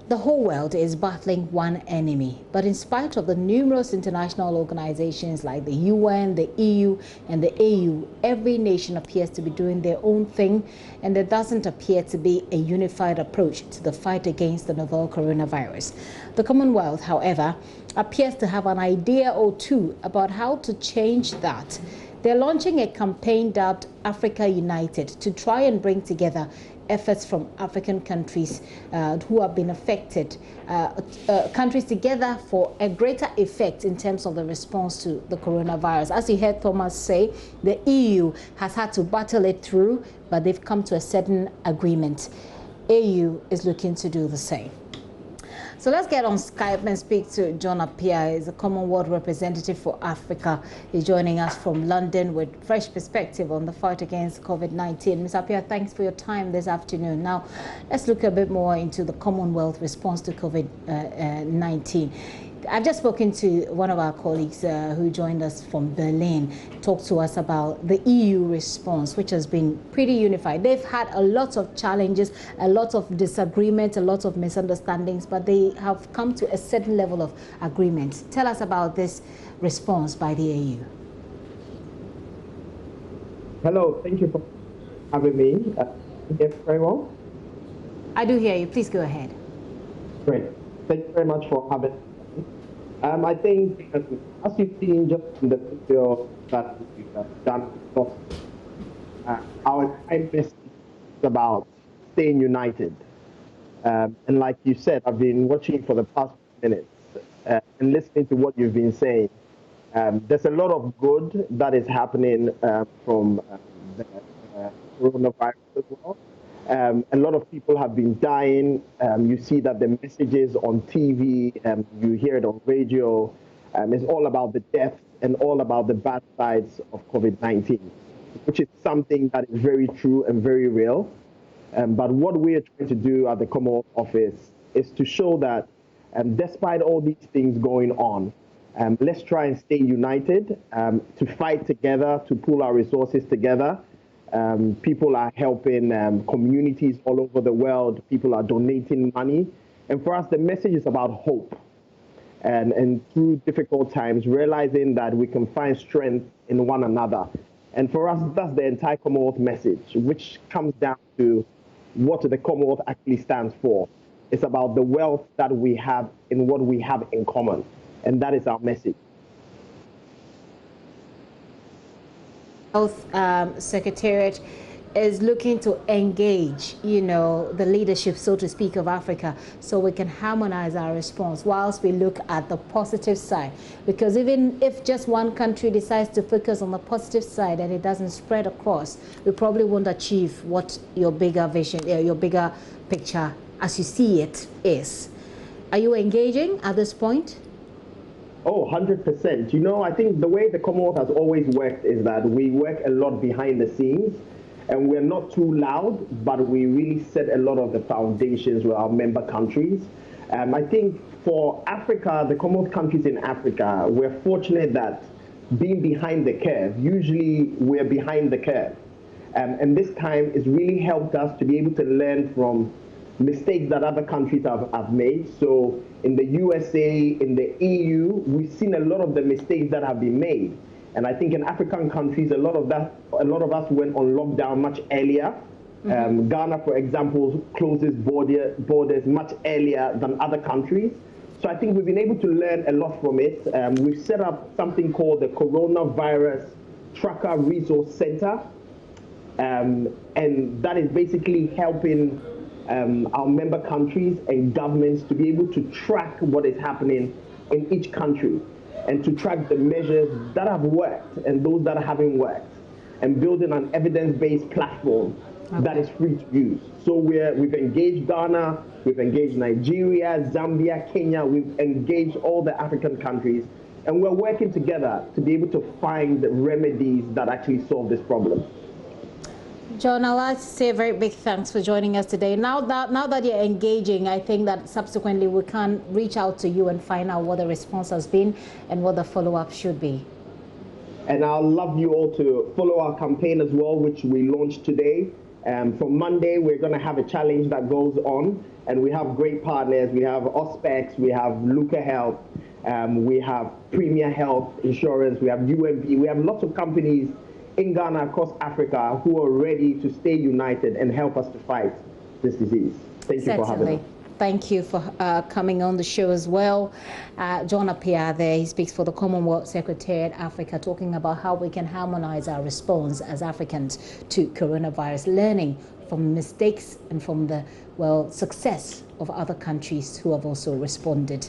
The whole world is battling one enemy, but in spite of the numerous international organizations like the UN, the EU, and the AU, every nation appears to be doing their own thing, and there doesn't appear to be a unified approach to the fight against the novel coronavirus. The Commonwealth, however, appears to have an idea or two about how to change that. They're launching a campaign dubbed Africa United to try and bring together efforts from African countries who have been affected, countries together for a greater effect in terms of the response to the coronavirus. As you heard Thomas say, the EU has had to battle it through, but they've come to a certain agreement. AU is looking to do the same. So let's get on Skype and speak to John Appiah. He's a Commonwealth representative for Africa. He's joining us from London with fresh perspective on the fight against COVID-19. Mr. Appiah, thanks for your time this afternoon. Now, let's look a bit more into the Commonwealth response to COVID-19. I've just spoken to one of our colleagues who joined us from Berlin, talked to us about the EU response, which has been pretty unified. They've had a lot of challenges, a lot of disagreement, a lot of misunderstandings, but they have come to a certain level of agreement. Tell us about this response by the AU. Hello, thank you for having me. Very well? I do hear you. Please go ahead. Great. Thank you very much for having me. I think, as you've seen just in the video that we've done, our time message is about staying united. And like you said, I've been watching for the past minutes and listening to what you've been saying. There's a lot of good that is happening from the coronavirus as well. A lot of people have been dying. You see that the messages on TV, you hear it on radio. It's all about the deaths and all about the bad sides of COVID-19, which is something that is very true and very real. But what we are trying to do at the Commonwealth Office is to show that despite all these things going on, let's try and stay united, to fight together, to pool our resources together. People are helping communities all over the world. People are donating money. And for us, the message is about hope. And through difficult times, realizing that we can find strength in one another. And for us, that's the entire Commonwealth message, which comes down to what the Commonwealth actually stands for. It's about the wealth that we have in what we have in common. And that is our message. Commonwealth Secretariat is looking to engage, the leadership, so to speak, of Africa, so we can harmonize our response whilst we look at the positive side. Because even if just one country decides to focus on the positive side and it doesn't spread across, we probably won't achieve what your bigger vision, your bigger picture, as you see it, is. Are you engaging at this point? Oh, 100%. I think the way the Commonwealth has always worked is that we work a lot behind the scenes, and we're not too loud, but we really set a lot of the foundations with our member countries. I think for Africa, the Commonwealth countries in Africa, we're fortunate that being behind the curve, usually we're behind the curve. And this time it's really helped us to be able to learn from mistakes that other countries have made. So in the USA, in the EU, we've seen a lot of the mistakes that have been made. And I think in African countries, a lot of us went on lockdown much earlier. Mm-hmm. Ghana, for example, closes borders much earlier than other countries. So I think we've been able to learn a lot from it. We've set up something called the Coronavirus Tracker Resource Center. And that is basically helping our member countries and governments to be able to track what is happening in each country and to track the measures that have worked and those that haven't worked, and building an evidence-based platform that is free to use. So we've engaged Ghana, we've engaged Nigeria, Zambia, Kenya, we've engaged all the African countries, and we're working together to be able to find the remedies that actually solve this problem. John, I'd like to say a very big thanks for joining us today. Now that you're engaging, I think that subsequently we can reach out to you and find out what the response has been and what the follow-up should be. And I'd love you all to follow our campaign as well, which we launched today. From Monday, we're going to have a challenge that goes on, and we have great partners. We have Auspex, we have Luca Health, we have Premier Health Insurance, we have UMP, we have lots of companies in Ghana, across Africa, who are ready to stay united and help us to fight this disease. Thank you for having us. Thank you for coming on the show as well. John Appiah there, he speaks for the Commonwealth Secretariat Africa, talking about how we can harmonize our response as Africans to coronavirus, learning from mistakes and from the, well, success of other countries who have also responded.